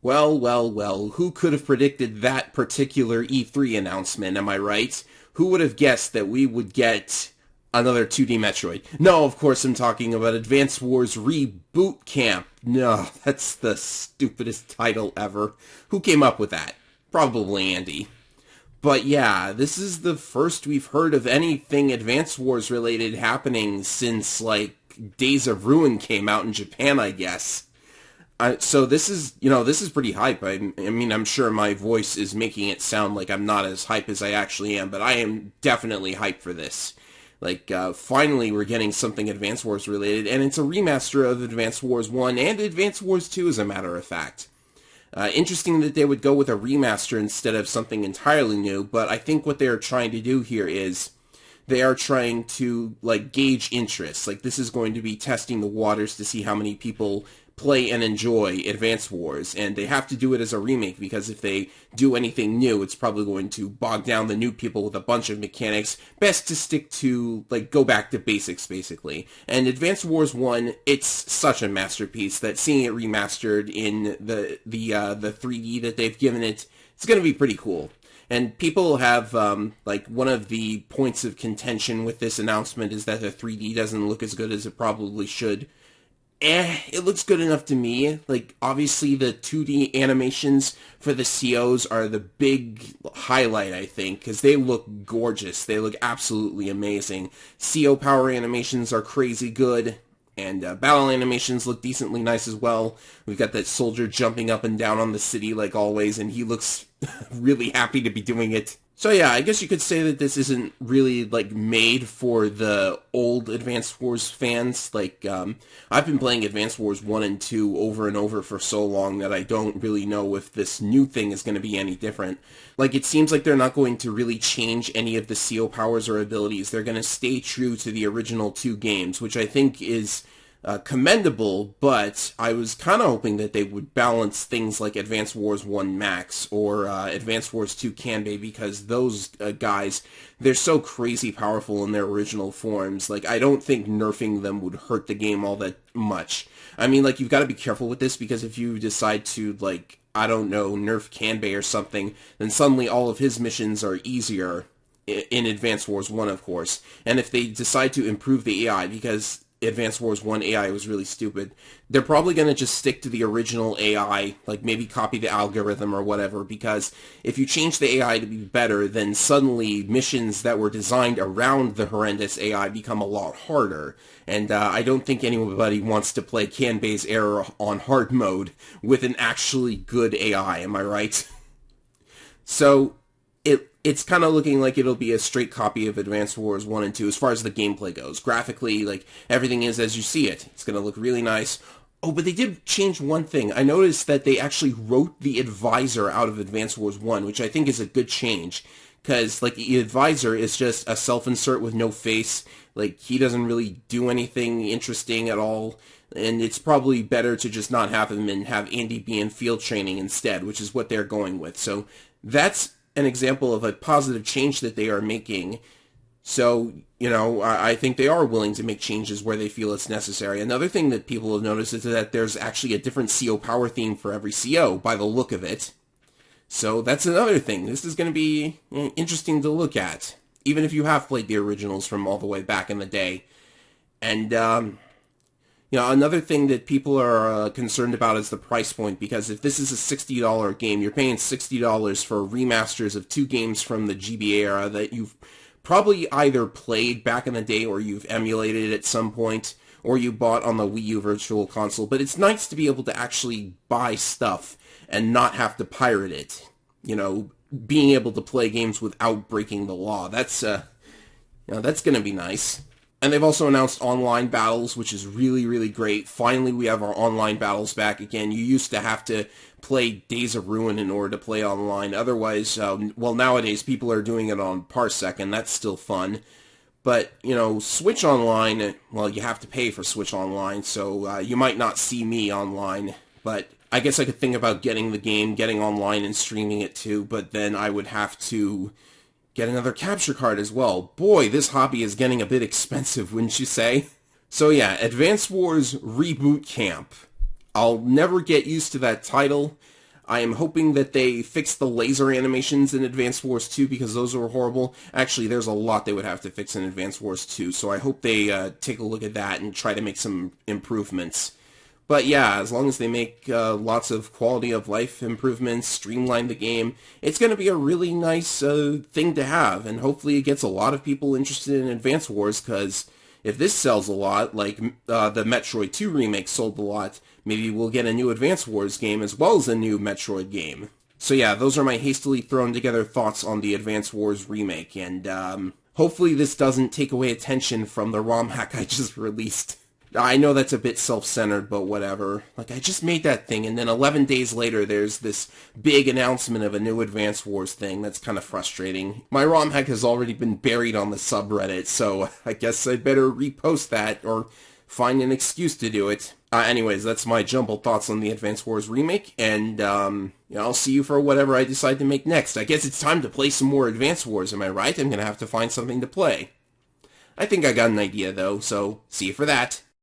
Well, well, well, who could have predicted that particular E3 announcement, am I right? Who would have guessed that we would get another 2D Metroid? No, of course I'm talking about Advance Wars Reboot Camp. No, that's the stupidest title ever. Who came up with that? Probably Andy. But yeah, this is the first we've heard of anything Advance Wars related happening since, like, Days of Ruin came out in Japan, I guess. So this is, this is pretty hype. I mean, I'm sure my voice is making it sound like I'm not as hype as I actually am, but I am definitely hyped for this. Like, finally we're getting something Advance Wars related, and it's a remaster of Advance Wars 1 and Advance Wars 2, as a matter of fact. Interesting that they would go with a remaster instead of something entirely new, but I think what they're trying to do here is they are trying to, like, gauge interest. Like, this is going to be testing the waters to see how many people play and enjoy Advance Wars, and they have to do it as a remake, because if they do anything new, it's probably going to bog down the new people with a bunch of mechanics. Best to stick to, like, go back to basics, basically. And Advance Wars 1, it's such a masterpiece that seeing it remastered in the 3D that they've given it, it's going to be pretty cool. And people have, like, one of the points of contention with this announcement is that the 3D doesn't look as good as it probably should. It looks good enough to me. Like, obviously the 2D animations for the COs are the big highlight, I think, because they look gorgeous. They look absolutely amazing. CO power animations are crazy good, and battle animations look decently nice as well. We've got that soldier jumping up and down on the city like always, and he looks really happy to be doing it. So yeah, I guess you could say that this isn't really, like, made for the old Advance Wars fans. Like, I've been playing Advance Wars 1 and 2 over and over for so long that I don't really know if this new thing is going to be any different. Like, it seems like they're not going to really change any of the CO powers or abilities. They're going to stay true to the original two games, which I think is commendable, but I was kind of hoping that they would balance things like Advance Wars 1 Max or Advance Wars 2 Kanbei, because those guys, they're so crazy powerful in their original forms. Like, I don't think nerfing them would hurt the game all that much. I mean, like, you've got to be careful with this, because if you decide to, like, I don't know, nerf Kanbei or something, then suddenly all of his missions are easier in Advance Wars 1, of course. And if they decide to improve the AI, because Advance Wars 1 AI was really stupid, they're probably going to just stick to the original AI, like maybe copy the algorithm or whatever, because if you change the AI to be better, then suddenly missions that were designed around the horrendous AI become a lot harder. And I don't think anybody wants to play Kanbei's Error on hard mode with an actually good AI, am I right? So it's kind of looking like it'll be a straight copy of Advance Wars 1 and 2 as far as the gameplay goes. Graphically, like, everything is as you see it. It's going to look really nice. Oh, but they did change one thing. I noticed that they actually wrote the advisor out of Advance Wars 1, which I think is a good change. Because, like, the advisor is just a self-insert with no face. Like, he doesn't really do anything interesting at all. And it's probably better to just not have him and have Andy be in field training instead, which is what they're going with. So that's an example of a positive change that they are making. So, I think they are willing to make changes where they feel it's necessary. Another thing that people have noticed is that there's actually a different CO power theme for every CO, by the look of it. So that's another thing. This is going to be interesting to look at, even if you have played the originals from all the way back in the day. And, another thing that people are concerned about is the price point, because if this is a $60 game, you're paying $60 for remasters of two games from the GBA era that you've probably either played back in the day or you've emulated at some point, or you bought on the Wii U Virtual Console. But it's nice to be able to actually buy stuff and not have to pirate it. Being able to play games without breaking the law. That's going to be nice. And they've also announced online battles, which is really, really great. Finally, we have our online battles back again. You used to have to play Days of Ruin in order to play online. Otherwise, nowadays people are doing it on Parsec, and that's still fun. But, Switch Online, well, you have to pay for Switch Online, so you might not see me online. But I guess I could think about getting the game, getting online and streaming it too, but then I would have to get another capture card as well. Boy, this hobby is getting a bit expensive, wouldn't you say? So yeah, Advance Wars Reboot Camp. I'll never get used to that title. I am hoping that they fix the laser animations in Advance Wars 2 because those were horrible. Actually, there's a lot they would have to fix in Advance Wars 2, so I hope they take a look at that and try to make some improvements. But yeah, as long as they make lots of quality of life improvements, streamline the game, it's going to be a really nice thing to have, and hopefully it gets a lot of people interested in Advance Wars, because if this sells a lot, like the Metroid 2 remake sold a lot, maybe we'll get a new Advance Wars game as well as a new Metroid game. So yeah, those are my hastily thrown together thoughts on the Advance Wars remake, and hopefully this doesn't take away attention from the ROM hack I just released. I know that's a bit self-centered, but whatever. Like, I just made that thing, and then 11 days later, there's this big announcement of a new Advance Wars thing. That's kind of frustrating. My ROM hack has already been buried on the subreddit, so I guess I'd better repost that, or find an excuse to do it. Anyways, that's my jumbled thoughts on the Advance Wars remake, and, I'll see you for whatever I decide to make next. I guess it's time to play some more Advance Wars, am I right? I'm gonna have to find something to play. I think I got an idea, though, so see you for that.